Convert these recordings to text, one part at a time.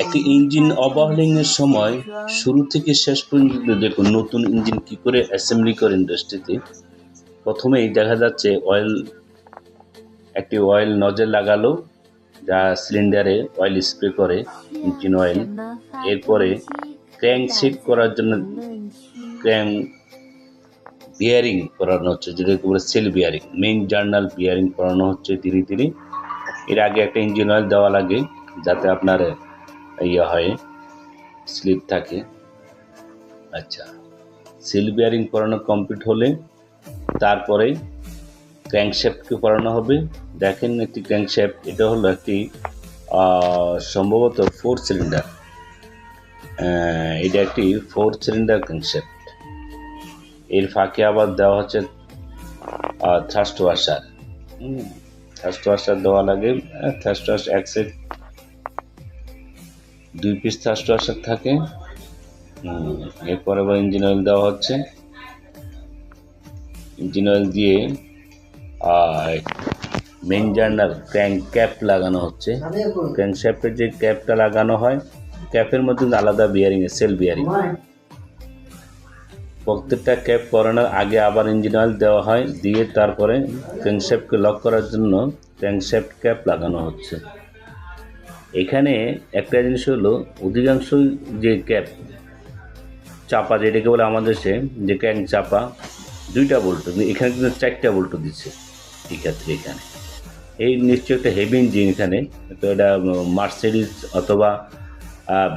একটি engine overhauling এর সময় শুরু থেকে শেষ পর্যন্ত দেখুন নতুন ইঞ্জিন কি করে অ্যাসেম্বলি করে ইন্ডাস্ট্রিতে। প্রথমেই দেখা যাচ্ছে একটি অয়েল নজেল লাগালো, যা সিলিন্ডারে অয়েল স্প্রে করে, ইঞ্জিন অয়েল। এরপরে ক্র্যাঙ্ক সেট করার জন্য ক্র্যাঙ্ক বিয়ারিং করানো হচ্ছে, যেটাকে বলে shell bearing, main journal bearing করানো হচ্ছে ধীরে ধীরে। এর আগে একটা ইঞ্জিন অয়েল দেওয়া লাগে যাতে আপনার হয়, স্লিপ থাকে। আচ্ছা, সেল বিয়ারিং করানো কমপ্লিট হলে তারপরে ক্র্যাঙ্কশ্যাফটকে করানো হবে। দেখেন একটি ক্র্যাঙ্কশ্যাফট, এটা হলো একটি সম্ভবত 4 সিলিন্ডার, এটা একটি 4 সিলিন্ডার ক্র্যাঙ্কশ্যাফট। এর ফাঁকে আবার দেওয়া হচ্ছে থ্রাস্ট ওয়াশার। থ্রাস্ট ওয়াশার দেওয়া লাগে। থ্রাস্ট ওয়াশার এক সেট 2 পিস থ্রাস্ট ওয়াশার থাকে। এরপর আবার ইঞ্জিন অয়েল দেওয়া হচ্ছে। ইঞ্জিন অয়েল দিয়ে মেইন জার্নাল ক্র্যাঙ্ক ক্যাপ লাগানো হচ্ছে। ক্র্যাঙ্কশ্যাফটের যে ক্যাপটা লাগানো হয়, ক্যাপের মধ্যে আলাদা বিয়ারিং, সেল বিয়ারিং। প্রত্যেকটা ক্যাপ করানোর আগে আবার ইঞ্জিন অয়েল দেওয়া হয়, দিয়ে তারপরে ক্র্যাঙ্কশ্যাফটকে লক করার জন্য ক্র্যাঙ্কশ্যাফট ক্যাপ লাগানো হচ্ছে। এখানে একটা জিনিস হলো, অধিকাংশ যে ক্যাপ চাপা, যেটাকে বলে আমাদের দেশে যে ক্র্যাঙ্ক চাপা, 2টা বল্ট, এখানে কিন্তু 4টা বল্ট দিচ্ছে এই ক্ষেত্রে। এখানে এই নিশ্চয়ই একটা হেভি ইঞ্জিন এখানে, তো এটা মার্সিডিজ অথবা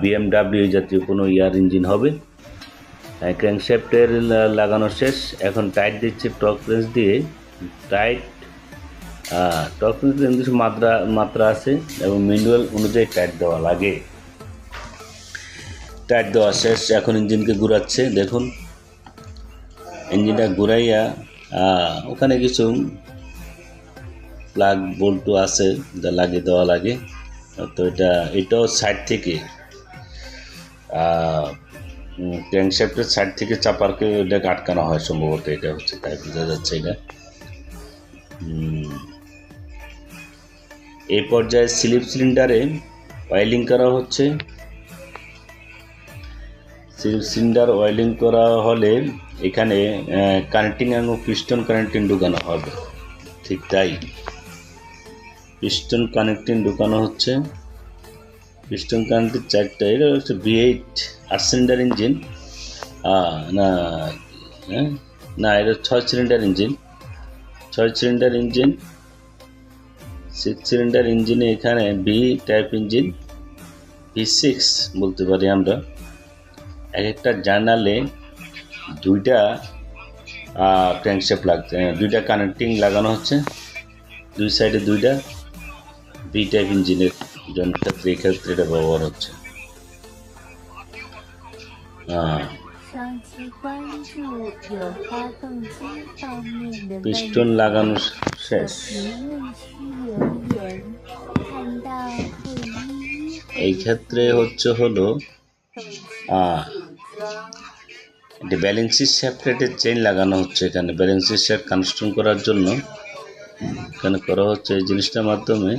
BMW জাতীয় কোনো ইঞ্জিন হবে। ক্র্যাঙ্কশ্যাফটের লাগানো শেষ, এখন টাইট দিচ্ছে টর্ক রেঞ্জ দিয়ে। টর্ক রেঞ্জ নির্দিষ্ট মাত্রা আছে এবং ম্যানুয়াল অনুযায়ী টাইট দেওয়া লাগে। টাইট দেওয়া শেষ, এখন ইঞ্জিনকে ঘুরাচ্ছে। দেখুন ইঞ্জিনটা ঘুরাইয়া ওখানে কিছু প্লাগ বল্টু আছে যা লাগিয়ে দেওয়া লাগে। তো এটাও সাইড থেকে ক্র্যাঙ্কশ্যাফটের সাইড থেকে চাপারকে এটাকে আটকানো হয় সম্ভবত, এটা হচ্ছে, তাই বোঝা যাচ্ছে এটা। এই পর্যায়ে স্লিপ সিলিন্ডারে অয়েলিং করা হচ্ছে। স্লিপ সিলিন্ডার অয়েলিং করা হলে এখানে কানেক্টিং এবং পিস্টন কানেক্টিং ঢুকানো হবে। ঠিক তাই, পিস্টন কানেক্টিং ঢুকানো হচ্ছে। পিস্টন কানেক্টিং 4টা। এটা হচ্ছে V8 8 সিলিন্ডার ইঞ্জিন, না এটা 6 cylinder engine. 6 cylinder engine, 6 cylinder ইঞ্জিনে এখানে ভি টাইপ ইঞ্জিন, V6 বলতে পারি আমরা। এক একটা জার্নালে 2টা ক্র্যাঙ্কশ্যাফট লাগছে, 2টা কানেক্টিং লাগানো হচ্ছে, 2 সাইডে 2টা। ভি টাইপ ইঞ্জিনের জন্য ক্ষেত্রে এটা ব্যবহার হচ্ছে। পিস্টন লাগানো শেষ। এই ক্ষেত্রে হলো ব্যালেন্সি শ্যাফটের চেইন লাগানো হচ্ছে। এখানে ব্যালেন্সি শ্যাফট কানেকশন করার জন্য এখানে করা হচ্ছে এই জিনিসটার মাধ্যমে।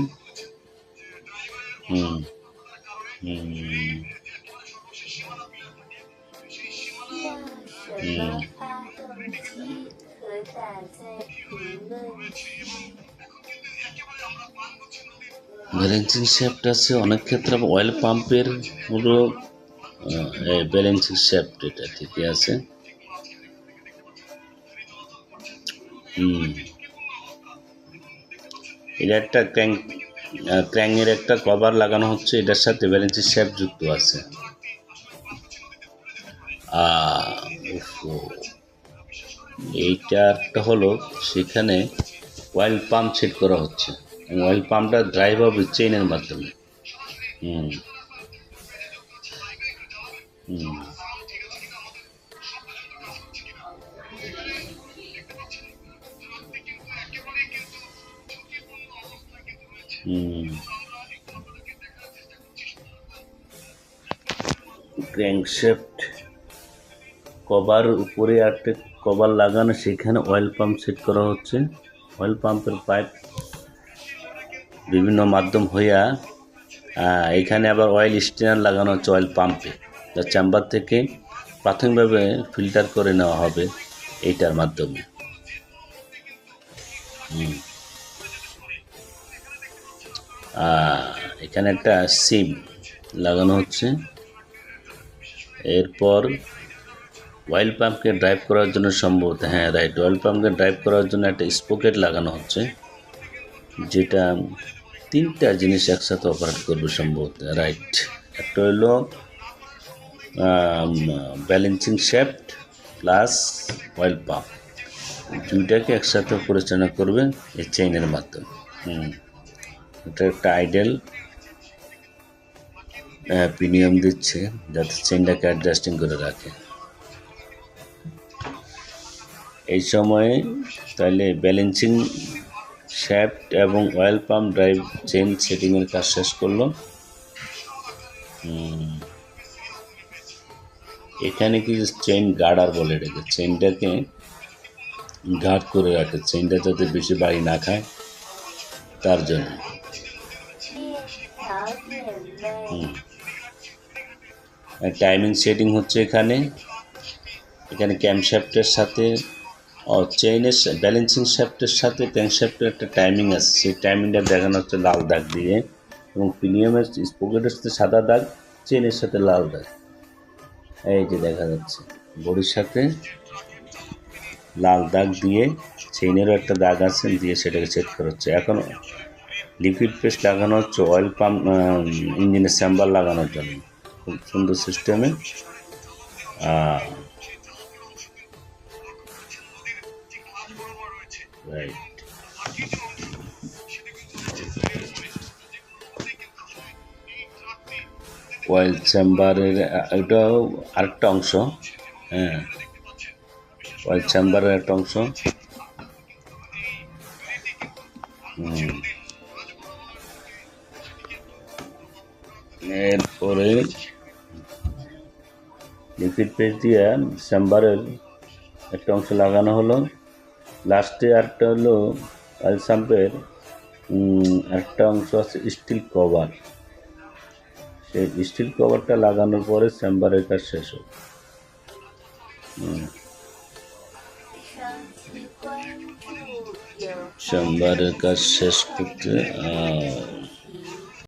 ব্যালেন্সিং শ্যাফট আছে অনেক ক্ষেত্রে। অয়েল পাম্পের হলো ব্যালেন্সিং শ্যাফট, এটা ঠিকই আছে। এটা একটা ক্র্যাঙ্কের একটা কভার লাগানো হচ্ছে, এটার সাথে ব্যালেন্সিং শ্যাফট যুক্ত আছে। এইটা একটা হলো, সেখানে অয়েল পাম্প সেট করা হচ্ছে। অয়েল পাম্পটা ড্রাইভ হবে চেইনের মাধ্যমে। ক্র্যাঙ্কশ্যাফট কভার উপরে একটা কভার লাগানো, সেখানে অয়েল পাম্প সেট করা হচ্ছে। অয়েল পাম্পের পাইপ বিভিন্ন মাধ্যম হইয়া এখানে আবার অয়েল স্টেনার লাগানো হচ্ছে অয়েল পাম্পে, যা চেম্বার থেকে প্রাথমিকভাবে ফিল্টার করে নেওয়া হবে এইটার মাধ্যমে। এখানে একটা সিম লাগানো হচ্ছে। এরপর অয়েল পাম্পকে ড্রাইভ করার জন্য সম্ভবত, হ্যাঁ রাইট, অয়েল পাম্পকে ড্রাইভ করার জন্য একটা স্পোকেট লাগানো হচ্ছে, যেটা 3টা জিনিস একসাথে অপারেট করবে সম্ভবত, রাইট। একটা হলো balancing shaft plus oil pump, দুইটাকে একসাথে পরিচালনা করবে এই চেইনের মাধ্যমে। এটা একটা আইডেল প্রিমিয়াম দিচ্ছে, যাতে চেইনটাকে অ্যাডজাস্টিং করে রাখে। এই সময়ে তাহলে ব্যালেন্সিং শ্যাফট এবং অয়েল পাম্প ড্রাইভ চেইন সেটিংয়ের কাজ শেষ করলো। এখানে কি চেইন গার্ডার বলে এটাকে, চেইনটাকে গার্ড করে রাখে, চেইনটা যাতে বেশি বাড়ি না খায় তার জন্য। টাইমিং সেটিং হচ্ছে এখানে ক্যামশ্যাফটের সাথে চেইনের ব্যালেন্সিং শ্যাফটের সাথে ক্যামশ্যাফটের একটা টাইমিং আছে, সেই টাইমিংটা দেখানো হচ্ছে লাল দাগ দিয়ে, এবং প্রিমিয়ামের স্পোকেটের সাথে সাদা দাগ, চেইনের সাথে লাল দাগ, এই যে দেখা যাচ্ছে বডির সাথে লাল দাগ দিয়ে, চেইনেরও একটা দাগ আছে দিয়ে সেটাকে সেট করা হচ্ছে। এখন লিকুইড পেস্ট লাগানো হচ্ছে অয়েল পাম্প ইঞ্জিনের চেম্বার লাগানোর জন্য, খুব সুন্দর সিস্টেমে। রাইট, অয়েল চেম্বারের এটাও আরেকটা অংশ, হ্যাঁ অয়েল চেম্বারের একটা অংশ। এরপরে লিকুইড পেস্ট দিয়ে চেম্বারের একটা অংশ লাগানো হলো। লাস্টে আরেকটা হলো অয়েল পাম্পের একটা অংশ আছে স্টিল কভার, সেই স্টিল কভারটা লাগানোর পরে চেম্বারের কাজ শেষ হবে। চেম্বারের কাজ শেষ করতে